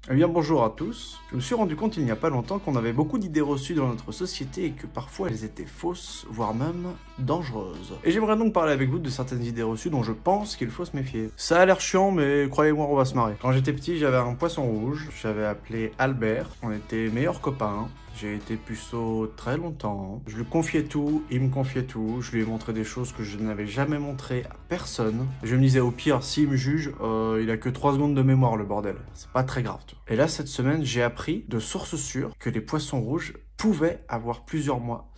Eh bien bonjour à tous, je me suis rendu compte il n'y a pas longtemps qu'on avait beaucoup d'idées reçues dans notre société et que parfois elles étaient fausses, voire même dangereuses. Et j'aimerais donc parler avec vous de certaines idées reçues dont je pense qu'il faut se méfier. Ça a l'air chiant mais croyez-moi on va se marrer. Quand j'étais petit j'avais un poisson rouge, j'avais appelé Albert, on était meilleurs copains. J'ai été puceau très longtemps. Je lui confiais tout, il me confiait tout. Je lui ai montré des choses que je n'avais jamais montrées à personne. Je me disais au pire, s'il me juge, il a que 3 secondes de mémoire le bordel. C'est pas très grave. Tu vois. Et là, cette semaine, j'ai appris de sources sûres que les poissons rouges pouvaient avoir plusieurs mois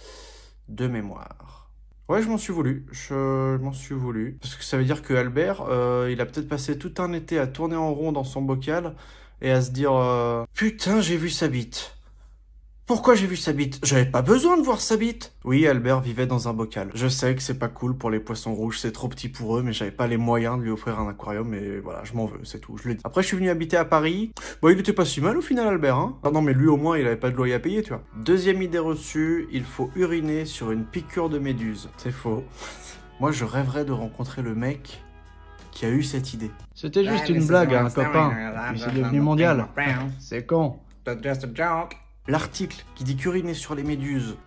de mémoire. Ouais, je m'en suis voulu. Je m'en suis voulu. Parce que ça veut dire que Albert, il a peut-être passé tout un été à tourner en rond dans son bocal et à se dire putain, j'ai vu sa bite. Pourquoi j'ai vu sa bite? J'avais pas besoin de voir sa bite. Oui, Albert vivait dans un bocal. Je sais que c'est pas cool pour les poissons rouges, c'est trop petit pour eux, mais j'avais pas les moyens de lui offrir un aquarium, et voilà, je m'en veux, c'est tout, je le dis. Après, je suis venu habiter à Paris. Bon, il était pas si mal au final, Albert, hein. Ah non, mais lui au moins, il avait pas de loyer à payer, tu vois. Deuxième idée reçue, il faut uriner sur une piqûre de méduse. C'est faux. Moi, je rêverais de rencontrer le mec qui a eu cette idée. C'était juste une blague à un copain, puis c'est devenu mondial. C'est con. Just a joke. L'article qui dit qu'uriner sur les méduses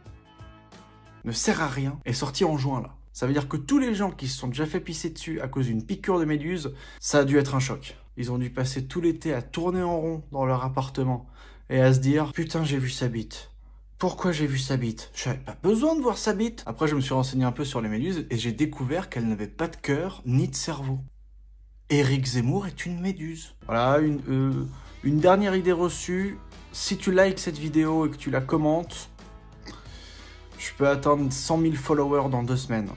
ne sert à rien est sorti en juin là. Ça veut dire que tous les gens qui se sont déjà fait pisser dessus à cause d'une piqûre de méduse, ça a dû être un choc. Ils ont dû passer tout l'été à tourner en rond dans leur appartement et à se dire « Putain, j'ai vu sa bite. Pourquoi j'ai vu sa bite? J'avais pas besoin de voir sa bite. » Après, je me suis renseigné un peu sur les méduses et j'ai découvert qu'elles n'avaient pas de cœur ni de cerveau. Éric Zemmour est une méduse. Voilà, une dernière idée reçue. Si tu likes cette vidéo et que tu la commentes, je peux atteindre 100 000 followers dans 2 semaines.